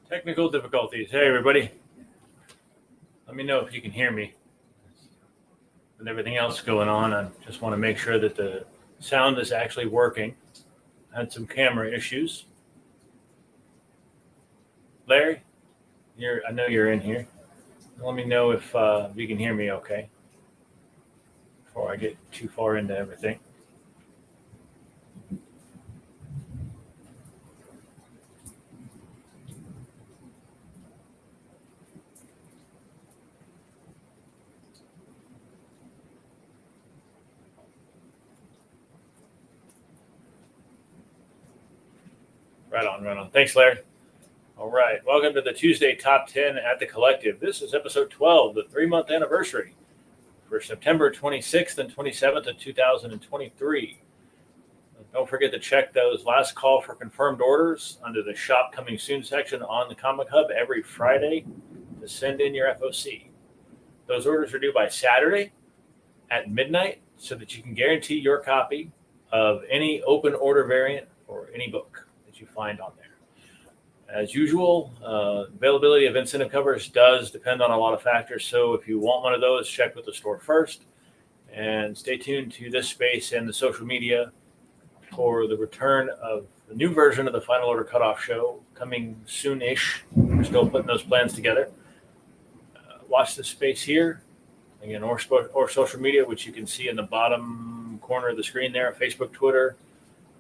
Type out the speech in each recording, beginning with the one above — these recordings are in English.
Technical difficulties. Hey, everybody. Let me know if you can hear me. With everything else going on, I just want to make sure that the sound is actually working. I had some camera issues. Larry, I know you're in here. Let me know if you can hear me okay before I get too far into everything. Right on. Thanks, Larry. All right. Welcome to the Tuesday Top 10 at the Collective. This is episode 12, the 3-month anniversary for September 26th and 27th of 2023. Don't forget to check those last call for confirmed orders under the Shop Coming Soon section on the Comic Hub every Friday to send in your FOC. Those orders are due by Saturday at midnight so that you can guarantee your copy of any open order variant or any book that you find on there. As usual, availability of incentive covers does depend on a lot of factors. So if you want one of those, check with the store first and stay tuned to this space and the social media for the return of the new version of the Final Order Cutoff Show coming soon-ish. We're still putting those plans together. Watch this space here, again, or social media, which you can see in the bottom corner of the screen there, Facebook, Twitter,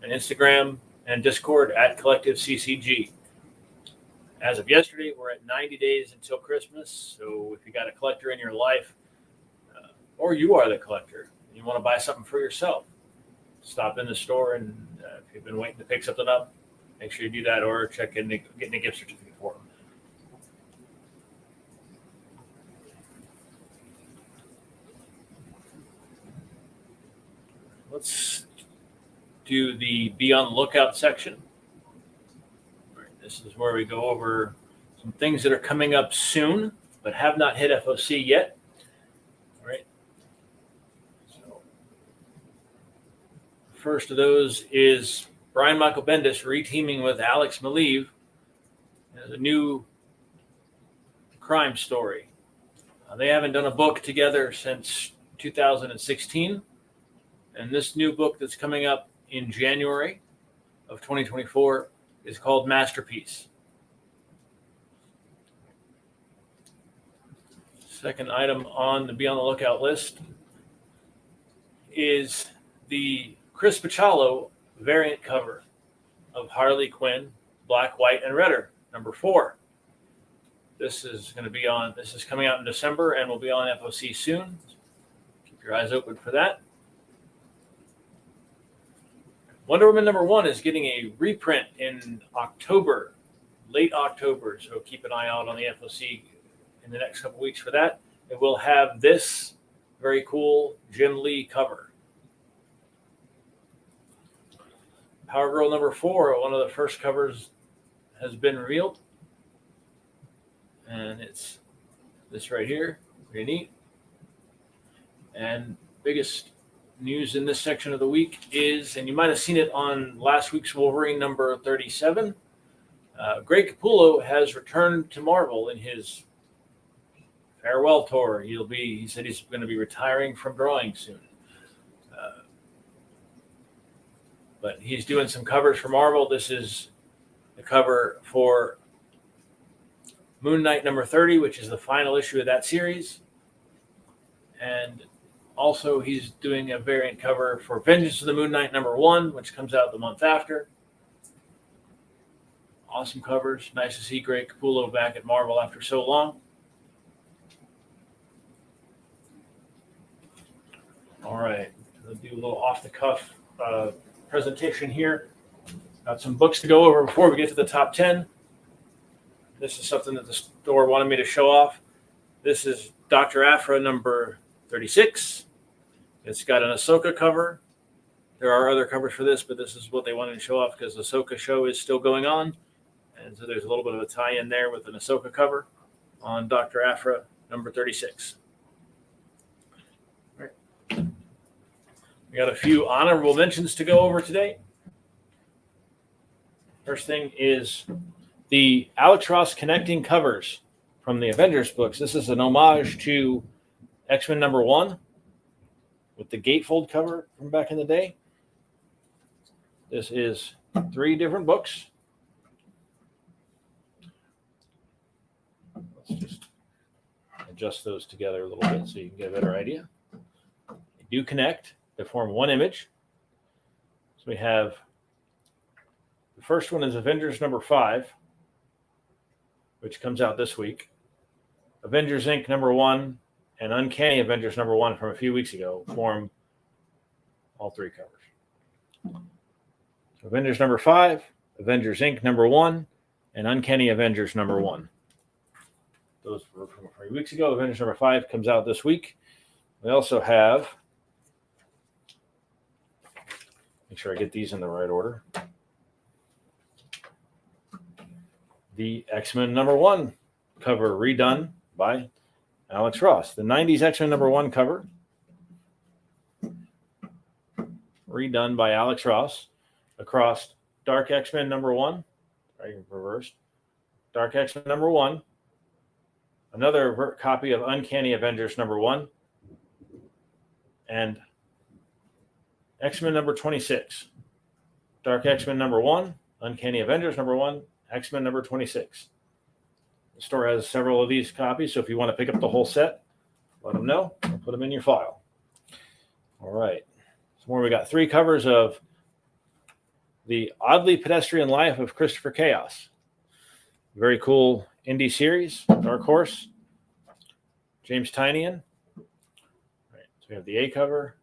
and Instagram, and Discord at Collective CCG. As of yesterday, we're at 90 days until Christmas. So if you got a collector in your life, or you are the collector, and you want to buy something for yourself, stop in the store, and if you've been waiting to pick something up, make sure you do that, or check in getting a gift certificate for them. Let's do the Be on the Lookout section. This is where we go over some things that are coming up soon, but have not hit FOC yet. All right. So, first of those is Brian Michael Bendis reteaming with Alex Maleev as a new crime story. They haven't done a book together since 2016, and this new book that's coming up in January of 2024 is called Masterpiece. Second item on the Be on the Lookout list is the Chris Pachalo variant cover of Harley Quinn, Black, White, and Redder, number 4. This is coming out in December and will be on FOC soon. Keep your eyes open for that. Wonder Woman number 1 is getting a reprint in October, late October. So keep an eye out on the FOC in the next couple weeks for that. It will have this very cool Jim Lee cover. Power Girl number 4, one of the first covers, has been revealed. And it's this right here. Pretty neat. And biggest news in this section of the week is, and you might have seen it on last week's Wolverine number 37, Greg Capullo has returned to Marvel in his farewell tour. He said he's going to be retiring from drawing soon. But he's doing some covers for Marvel. This is the cover for Moon Knight number 30, which is the final issue of that series. And also, he's doing a variant cover for Vengeance of the Moon Knight number 1, which comes out the month after. Awesome covers. Nice to see Greg Capullo back at Marvel after so long. All right. I'll do a little off-the-cuff presentation here. Got some books to go over before we get to the top 10. This is something that the store wanted me to show off. This is Dr. Aphra number 36. It's got an Ahsoka cover. There are other covers for this, but this is what they wanted to show off because the Ahsoka show is still going on. And so there's a little bit of a tie-in there with an Ahsoka cover on Dr. Aphra number 36. All right. We got a few honorable mentions to go over today. First thing is the Alex Ross connecting covers from the Avengers books. This is an homage to X-Men #1 with the gatefold cover from back in the day. This is 3 different books. Let's just adjust those together a little bit so you can get a better idea. They do connect. They form one image. So we have the first one is Avengers #5, which comes out this week. Avengers Inc. #1 and Uncanny Avengers #1 from a few weeks ago form all 3 covers. So Avengers #5, Avengers Inc. #1, and Uncanny Avengers #1. Those were from a few weeks ago. Avengers #5 comes out this week. We also have, make sure I get these in the right order, the X-Men #1 cover redone by Alex Ross. The 90s X-Men #1 cover redone by Alex Ross across Dark X-Men #1, right, reversed, Dark X-Men #1, another copy of Uncanny Avengers #1, and X-Men #26. Dark X-Men #1, Uncanny Avengers #1, X-Men #26. The store has several of these copies, so if you want to pick up the whole set, let them know. I'll put them in your file. All right. So more, we got 3 covers of The Oddly Pedestrian Life of Christopher Chaos. Very cool indie series, Dark Horse, James Tynion. All right, so we have the A cover.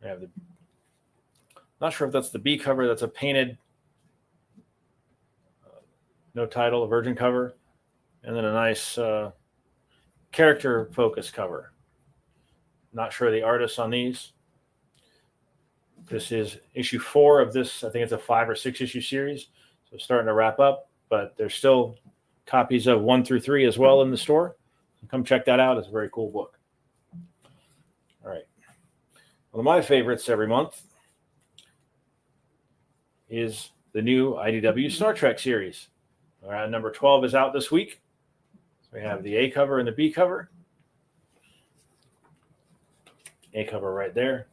We have the, not sure if that's the B cover. That's a painted, no title, a virgin cover, and then a nice character focus cover. Not sure the artists on these. This is issue 4 of this. I think it's a 5 or 6 issue series, so it's starting to wrap up. But there's still copies of 1 through 3 as well in the store. Come check that out. It's a very cool book. All right. One of my favorites every month is the new IDW Star Trek series. All right, number 12 is out this week. So we have the A cover and the B cover. A cover right there,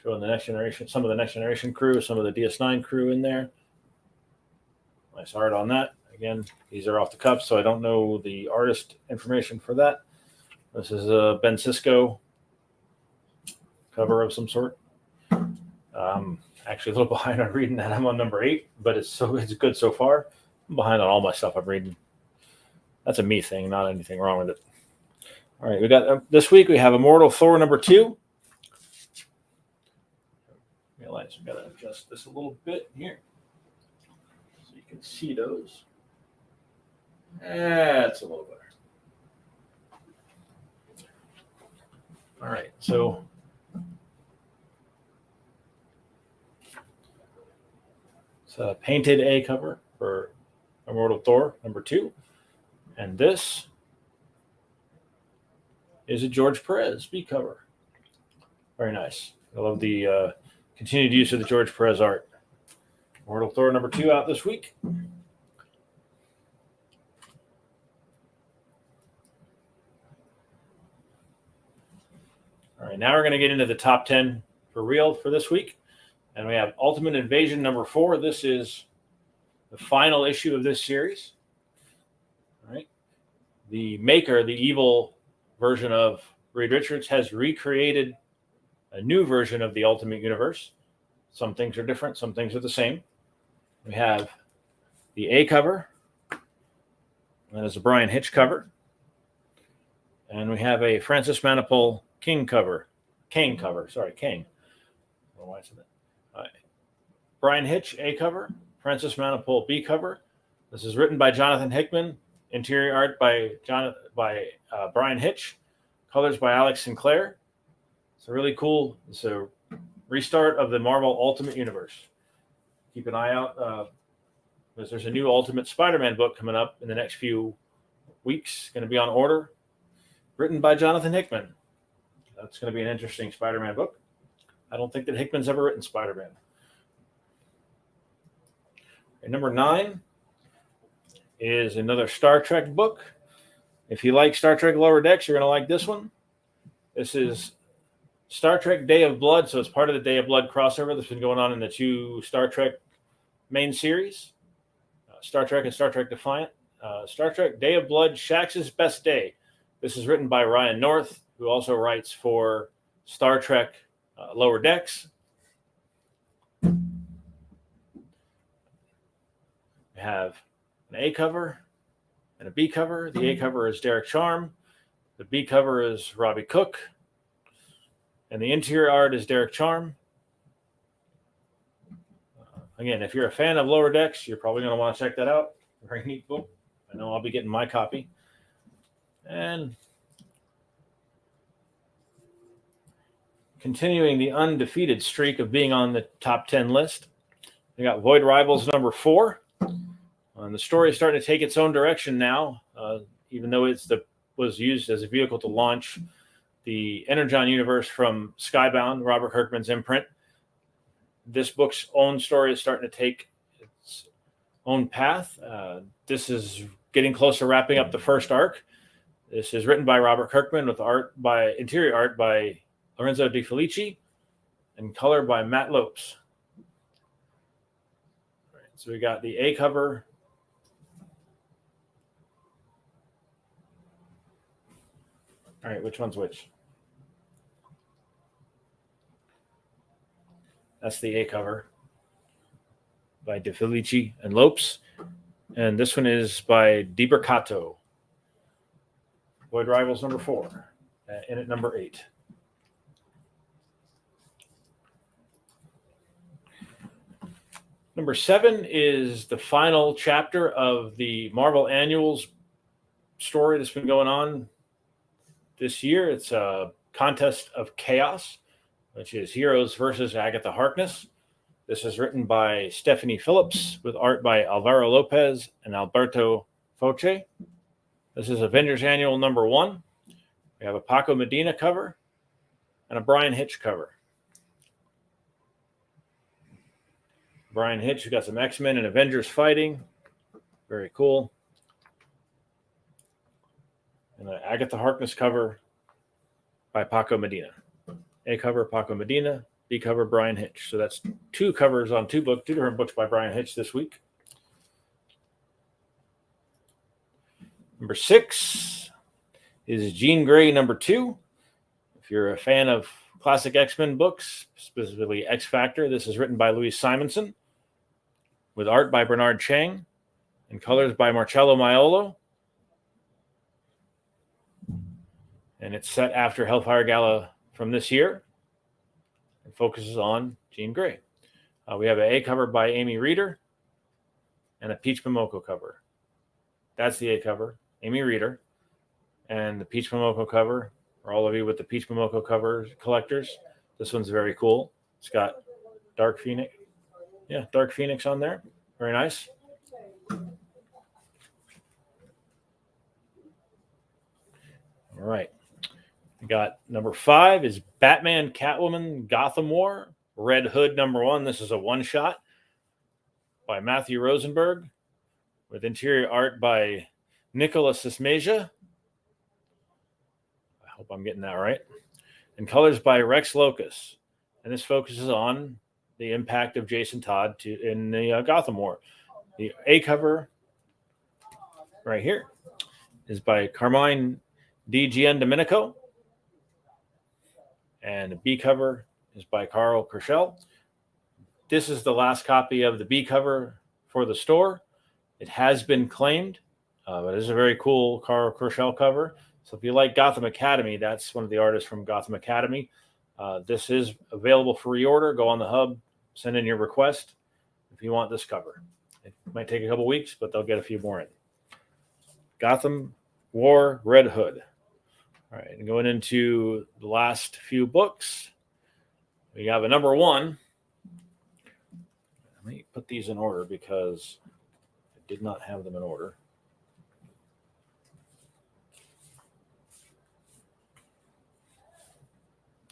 showing the Next Generation, some of the Next Generation crew, some of the DS9 crew in there. Nice art on that. Again, these are off the cuff, so I don't know the artist information for that. This is a Ben Sisko cover of some sort. Actually, a little behind on reading that. I'm on number 8, but it's good so far. I'm behind on all my stuff I'm reading. That's a me thing, not anything wrong with it. All right, we got this week we have Immortal Thor #2. Realize we got to adjust this a little bit here so you can see those. That's a little better. All right, so it's a painted A cover for Immortal Thor #2, and this is a George Perez B cover. Very nice. I love the continued use of the George Perez art. Immortal Thor #2 out this week. All right, now we're going to get into the top 10 for real for this week. And we have Ultimate Invasion #4. This is the final issue of this series. All right. The maker, the evil version of Reed Richards, has recreated a new version of the Ultimate Universe. Some things are different, some things are the same. We have the A cover. That is a Brian Hitch cover. And we have a Francis Manapul Kane cover. I don't know why I said that. All right. Brian Hitch, A cover. Francis Manapul, B cover. This is written by Jonathan Hickman. Interior art by Brian Hitch. Colors by Alex Sinclair. It's a really cool. It's a restart of the Marvel Ultimate Universe. Keep an eye out because there's a new Ultimate Spider-Man book coming up in the next few weeks. Going to be on order. Written by Jonathan Hickman. That's going to be an interesting Spider-Man book. I don't think that Hickman's ever written Spider-Man. And number 9 is another Star Trek book. If you like Star Trek Lower Decks, you're going to like this one. This is Star Trek Day of Blood, so it's part of the Day of Blood crossover that's been going on in the two Star Trek main series, Star Trek and Star Trek Defiant. Star Trek Day of Blood, Shax's Best Day. This is written by Ryan North, who also writes for Star Trek Lower Decks. We have an A cover and a B cover. The A cover is Derek Charm. The B cover is Robbie Cook. And the interior art is Derek Charm. Again, if you're a fan of Lower Decks, you're probably going to want to check that out. Very neat book. I know I'll be getting my copy. And continuing the undefeated streak of being on the top 10 list, we got Void Rivals number 4. And the story is starting to take its own direction now, even though was used as a vehicle to launch the Energon universe from Skybound, Robert Kirkman's imprint. This book's own story is starting to take its own path. This is getting close to wrapping up the first arc. This is written by Robert Kirkman with interior art by Lorenzo De Felici and color by Matt Lopes. All right, so we got the A cover. All right, which one's which? That's the A cover by De Felici and Lopes. And this one is by DiBercato. Void Rivals number 4. In at number 8. Number 7 is the final chapter of the Marvel Annuals story that's been going on this year. It's a Contest of Chaos, which is Heroes versus Agatha Harkness. This is written by Stephanie Phillips with art by Alvaro Lopez and Alberto Foche. This is Avengers Annual number 1. We have a Paco Medina cover and a Brian Hitch cover. Brian Hitch, who got some X-Men and Avengers fighting. Very cool. And an Agatha Harkness cover by Paco Medina. A cover, Paco Medina. B cover, Brian Hitch. So that's 2 covers on 2 different books by Brian Hitch this week. Number 6 is Jean Grey number 2. If you're a fan of classic X-Men books, specifically X Factor, this is written by Louise Simonson with art by Bernard Chang and colors by Marcello Maiolo. And it's set after Hellfire Gala from this year. It focuses on Jean Grey. We have an A cover by Amy Reeder and a Peach Momoko cover. That's the A cover, Amy Reeder. And the Peach Momoko cover, for all of you with the Peach Momoko cover collectors, this one's very cool. It's got Dark Phoenix. Yeah, Dark Phoenix on there. Very nice. All right. We got number 5 is Batman, Catwoman, Gotham War, Red Hood number 1. This is a one-shot by Matthew Rosenberg with interior art by Nicholas Sismeja. I hope I'm getting that right. And colors by Rex Locus. And this focuses on the impact of Jason Todd in the Gotham War. The A cover right here is by Carmine Di Giandomenico. And the B cover is by Carl Kerschel. This is the last copy of the B cover for the store. It has been claimed. But it is a very cool Carl Kerschel cover. So if you like Gotham Academy, that's one of the artists from Gotham Academy. This is available for reorder. Go on the hub, send in your request if you want this cover. It might take a couple weeks, but they'll get a few more in. Gotham War Red Hood. All right, and going into the last few books, we have a number 1. Let me put these in order because I did not have them in order.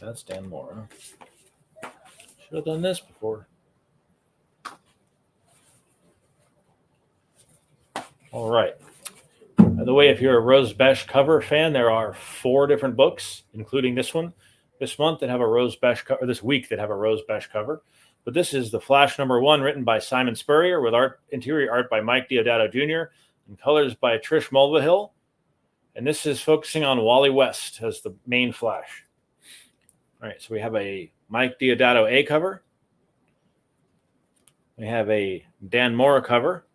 That's Dan Mora. Should have done this before. All right. By the way, if you're a Rose Besh cover fan, there are 4 different books, including this one, this month that have a Rose Besh cover, this week that have a Rose Besh cover. But this is The Flash #1, written by Simon Spurrier, with interior art by Mike Deodato Jr. and colors by Trish Mulvihill. And this is focusing on Wally West as the main Flash. All right, so we have a Mike Deodato A cover. We have a Dan Mora cover.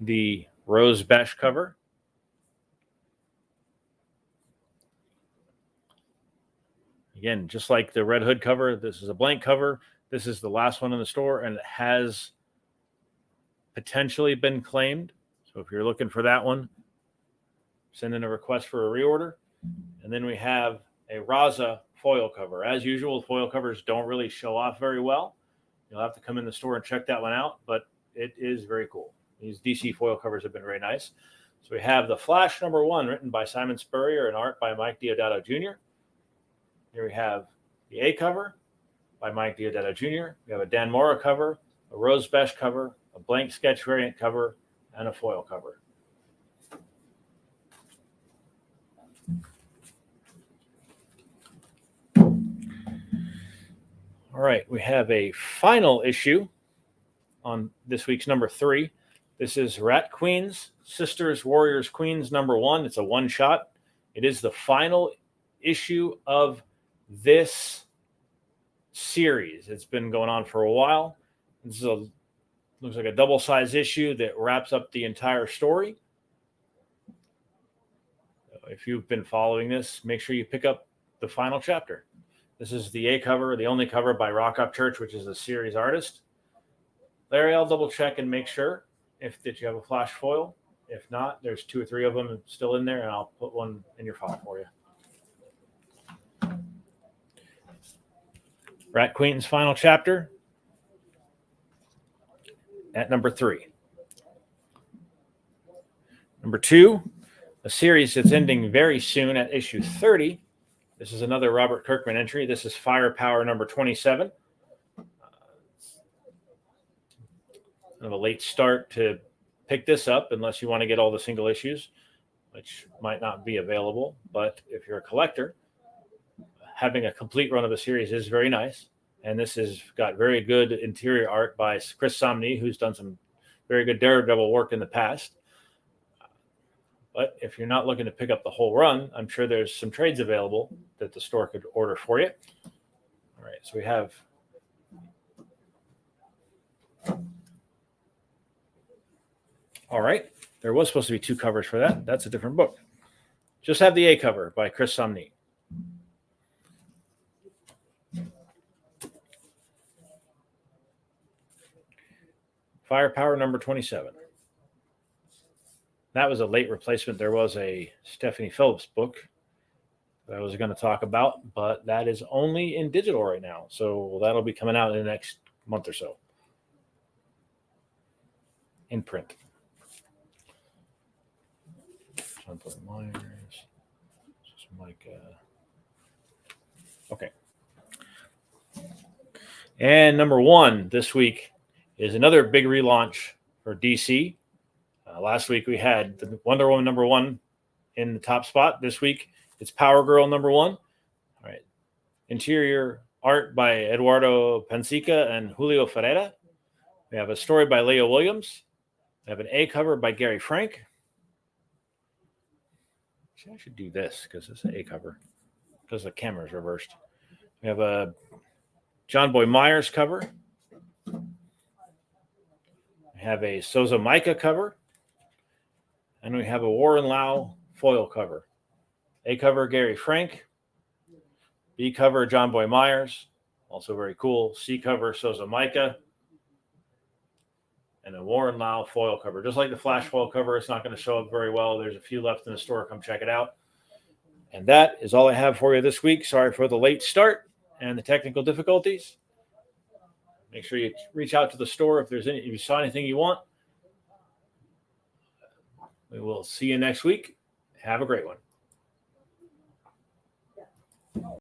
The Rose Besh cover. Again, just like the Red Hood cover, this is a blank cover. This is the last one in the store, and it has potentially been claimed. So if you're looking for that one, send in a request for a reorder. And then we have a Raza foil cover. As usual, foil covers don't really show off very well. You'll have to come in the store and check that one out, but it is very cool. These DC foil covers have been very nice. So we have The Flash #1, written by Simon Spurrier and art by Mike Deodato Jr. Here we have the A cover by Mike Deodato Jr. We have a Dan Mora cover, a Rose Besh cover, a blank sketch variant cover, and a foil cover. All right, we have a final issue on this week's #3. This is Rat Queens, Sisters, Warriors, Queens #1. It's a one-shot. It is the final issue of this series. It's been going on for a while. This is looks like a double-size issue that wraps up the entire story. If you've been following this, make sure you pick up the final chapter. This is the A cover, the only cover by Rock Up Church, which is the series artist. Larry, I'll double check and make sure that you have a Flash foil. If not, there's 2 or 3 of them still in there, and I'll put one in your file for you. Rat Queen's final chapter at #3. #2, a series that's ending very soon at issue 30. This is another Robert Kirkman entry. This is Firepower #27. Kind of a late start to pick this up unless you want to get all the single issues, which might not be available. But if you're a collector, having a complete run of a series is very nice. And this has got very good interior art by Chris Samnee, who's done some very good Daredevil work in the past. But if you're not looking to pick up the whole run, I'm sure there's some trades available that the store could order for you. All right, so we have all right. There was supposed to be 2 covers for that. That's a different book. Just have the A cover by Chris Samnee. Firepower #27. That was a late replacement. There was a Stephanie Phillips book that I was going to talk about, but that is only in digital right now. So that'll be coming out in the next month or so in print. Myers. Okay. And #1 this week is another big relaunch for DC. Last week we had the Wonder Woman #1 in the top spot. This week it's Power Girl #1. All right. Interior art by Eduardo Pensica and Julio Ferreira. We have a story by Leah Williams. We have an A cover by Gary Frank. I should do this because it's an A cover because the camera is reversed. We have a John Boy Myers cover. We have a Souza Micah cover. And we have a Warren Lau foil cover. A cover, Gary Frank. B cover, John Boy Myers. Also very cool. C cover, Souza Micah. And a Warren Lau foil cover. Just like the Flash foil cover, it's not going to show up very well. There's a few left in the store. Come check it out. And that is all I have for you this week. Sorry for the late start and the technical difficulties. Make sure you reach out to the store if you saw anything you want. We will see you next week. Have a great one.